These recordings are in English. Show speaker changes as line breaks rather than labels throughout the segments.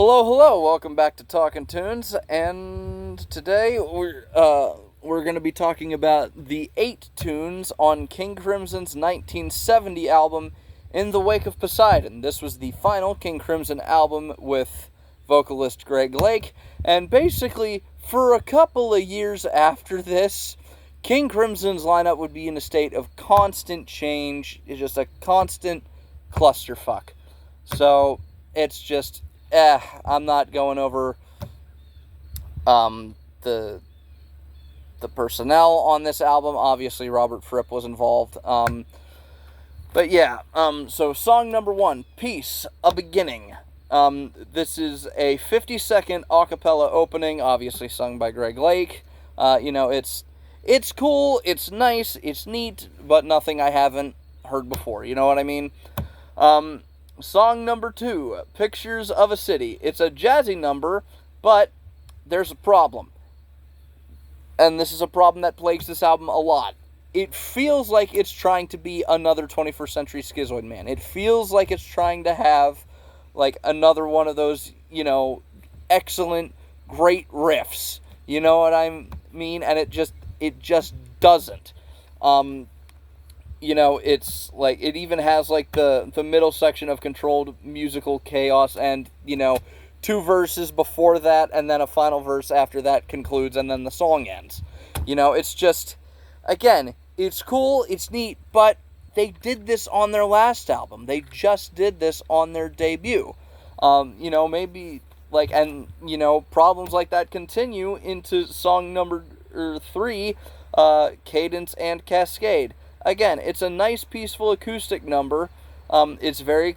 Hello, hello. Welcome back to Talking Tunes, and today we're going to be talking about the 8 tunes on King Crimson's 1970 album In the Wake of Poseidon. This was the final King Crimson album with vocalist Greg Lake, and basically for a couple of years after this, King Crimson's lineup would be in a state of constant change. It's just a constant clusterfuck. So it's just I'm not going over the personnel on this album. Obviously, Robert Fripp was involved. But yeah, so song number 1, Peace, A Beginning. This is a 50-second a cappella opening, obviously sung by Greg Lake. It's cool, it's nice, it's neat, but nothing I haven't heard before. You know what I mean? Song number 2, Pictures of a City. It's a jazzy number, but there's a problem. And this is a problem that plagues this album a lot. It feels like it's trying to be another 21st Century Schizoid Man. It feels like it's trying to have, like, another one of those, excellent, great riffs. You know what I mean? And it just doesn't. It's like, it even has like the middle section of Controlled Musical Chaos and, 2 verses before that and then a final verse after that concludes and then the song ends. It's just, again, it's cool, it's neat, but they did this on their last album. They just did this on their debut. Maybe, like, and, problems like that continue into song number 3, Cadence and Cascade. Again, it's a nice, peaceful acoustic number. It's very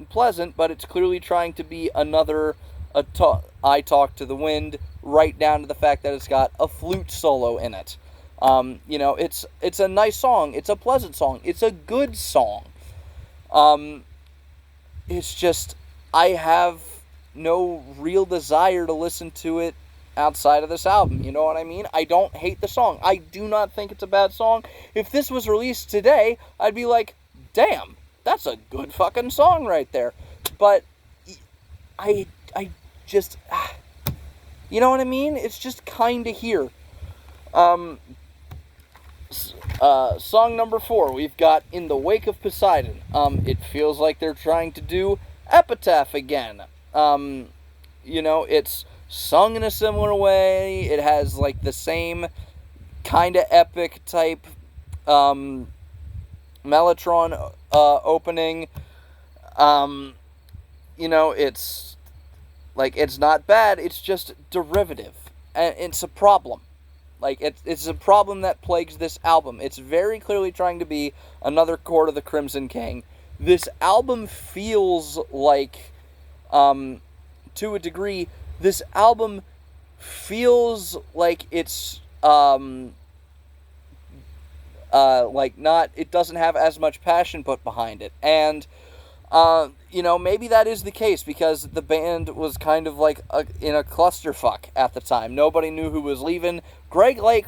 pleasant, but it's clearly trying to be another I Talk to the Wind, right down to the fact that it's got a flute solo in it. It's a nice song. It's a pleasant song. It's a good song. It's just, I have no real desire to listen to it outside of this album, you know what I mean? I don't hate the song. I do not think it's a bad song. If this was released today, I'd be like, damn, that's a good fucking song right there. But I just, you know what I mean? It's just kind of here. Song number 4, we've got In the Wake of Poseidon. It feels like they're trying to do Epitaph again. It's sung in a similar way. It has like the same kind of epic type Mellotron opening. It's like, it's not bad, it's just derivative, and it's a problem. Like, it's a problem that plagues this album. It's very clearly trying to be another Court of the Crimson King. This album feels like, to a degree, this album feels like it's, it doesn't have as much passion put behind it. And, maybe that is the case because the band was kind of like in a clusterfuck at the time. Nobody knew who was leaving. Greg Lake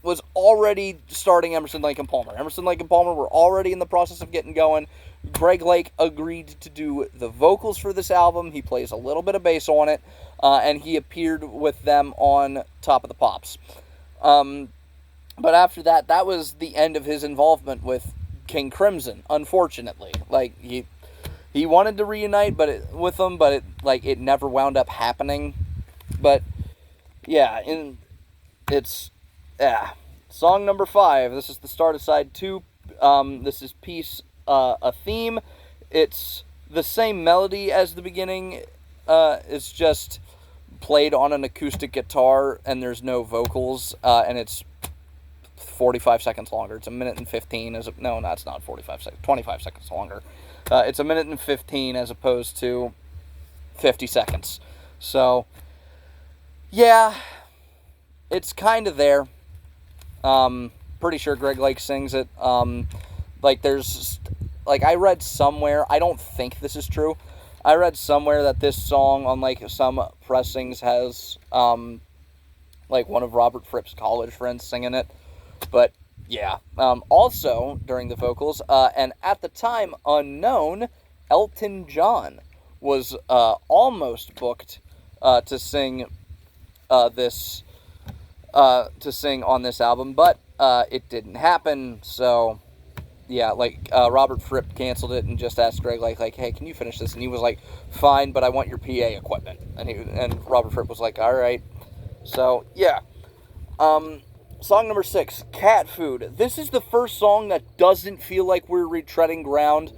was already starting Emerson, Lake & Palmer. Emerson, Lake & Palmer were already in the process of getting going. Greg Lake agreed to do the vocals for this album. He plays a little bit of bass on it, and he appeared with them on Top of the Pops. But after that, that was the end of his involvement with King Crimson, unfortunately. Like, he wanted to reunite with them, but it never wound up happening. But yeah, song number 5. This is the start of side 2. This is Peace, a Theme. It's the same melody as the beginning. It's just played on an acoustic guitar, and there's no vocals, and it's 45 seconds longer. It's a minute and 15. No, that's not 45 seconds. 25 seconds longer. It's a minute and 15 as opposed to 50 seconds. So, yeah, it's kind of there. Pretty sure Greg Lake sings it. I read somewhere, I don't think this is true, I read somewhere that this song on, some pressings has, one of Robert Fripp's college friends singing it. But, yeah. Also, during the vocals, and at the time unknown, Elton John was almost booked to sing this to sing on this album, but it didn't happen. So yeah, like Robert Fripp canceled it and just asked Greg like, hey, can you finish this? And he was like, fine, but I want your PA equipment. And Robert Fripp was like, all right. So yeah. Song number 6, Cat Food. This is the first song that doesn't feel like we're retreading ground.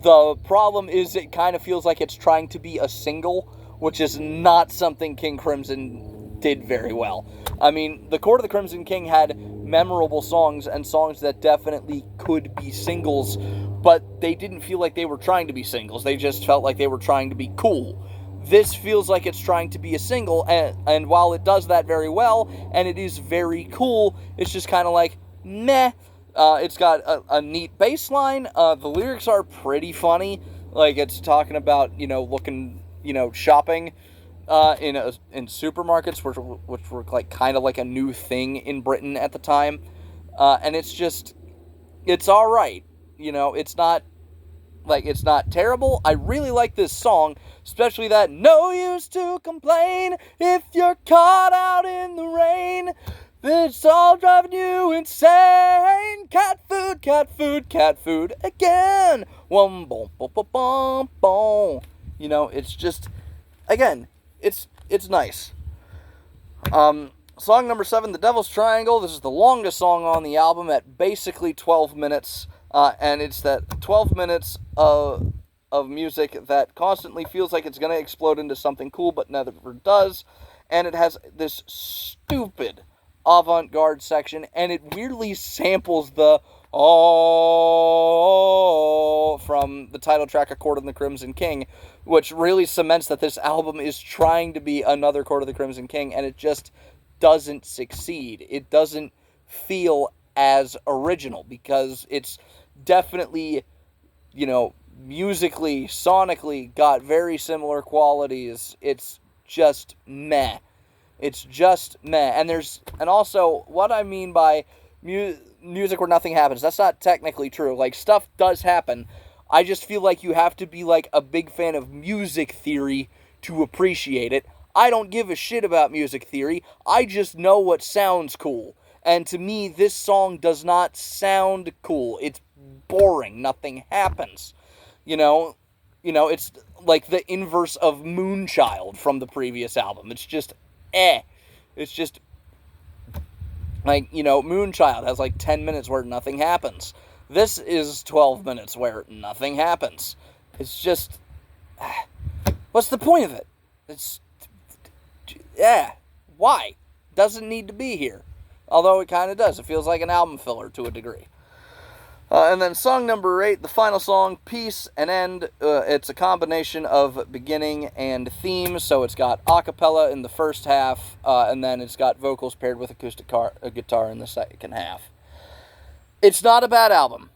The problem is it kind of feels like it's trying to be a single, which is not something King Crimson did very well. I mean, the Court of the Crimson King had memorable songs and songs that definitely could be singles, but they didn't feel like they were trying to be singles. They just felt like they were trying to be cool. This feels like it's trying to be a single, and while it does that very well, and it is very cool, it's just kind of like, meh. It's got a neat bass line. The lyrics are pretty funny. Like, it's talking about, looking, shopping in supermarkets, which were like kind of like a new thing in Britain at the time. And it's all right. It's not terrible. I really like this song, especially that no use to complain if you're caught out in the rain. It's all driving you insane. Cat food, cat food, cat food again. Boom, boom, boom, boom, boom. It's just, again, it's nice. Song number 7, The Devil's Triangle. This is the longest song on the album at basically 12 minutes. And it's that 12 minutes of music that constantly feels like it's going to explode into something cool, but never does. And it has this stupid avant-garde section, and it weirdly samples the "oh" from the title track of Court of the Crimson King, which really cements that this album is trying to be another Court of the Crimson King, and it just doesn't succeed. It doesn't feel as original, because it's definitely, musically, sonically, got very similar qualities. It's just meh. It's just meh. And also, what I mean by music where nothing happens, that's not technically true. Like, stuff does happen. I just feel like you have to be, like, a big fan of music theory to appreciate it. I don't give a shit about music theory. I just know what sounds cool. And to me, this song does not sound cool. It's boring. Nothing happens. It's like the inverse of Moonchild from the previous album. It's just, It's just, like, Moonchild has like 10 minutes where nothing happens. This is 12 minutes where nothing happens. It's just, what's the point of it? Why? Doesn't need to be here. Although it kind of does. It feels like an album filler to a degree. And then song number 8, the final song, Peace and End. It's a combination of beginning and theme. So it's got a cappella in the first half, and then it's got vocals paired with acoustic guitar in the second half. It's not a bad album.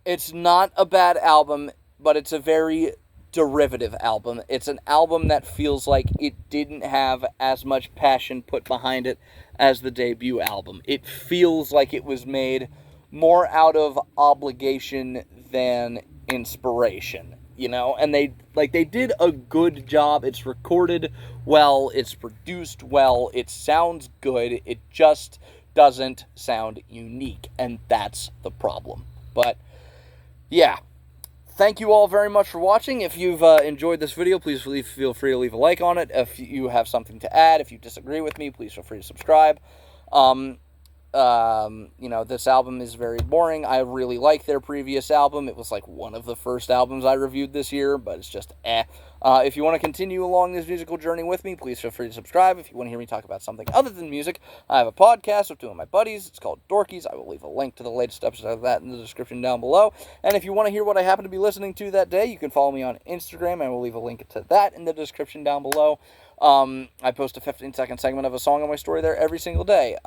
It's not a bad album, but it's a very derivative album. It's an album that feels like it didn't have as much passion put behind it as the debut album. It feels like it was made more out of obligation than inspiration, and they did a good job. It's recorded well, it's produced well, it sounds good, it just doesn't sound unique, and that's the problem. But yeah, thank you all very much for watching. If you've enjoyed this video, please feel free to leave a like on it. If you have something to add, if you disagree with me, please feel free to subscribe. This album is very boring. I really like their previous album. It was like one of the first albums I reviewed this year, but it's just If you want to continue along this musical journey with me, please feel free to subscribe. If you want to hear me talk about something other than music, I have a podcast with two of my buddies. It's called Dorkies. I will leave a link to the latest episode of that in the description down below. And if you want to hear what I happen to be listening to that day, you can follow me on Instagram. I will leave a link to that in the description down below. I post a 15-second segment of a song on my story there every single day.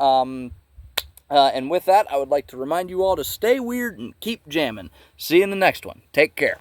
And with that, I would like to remind you all to stay weird and keep jamming. See you in the next one. Take care.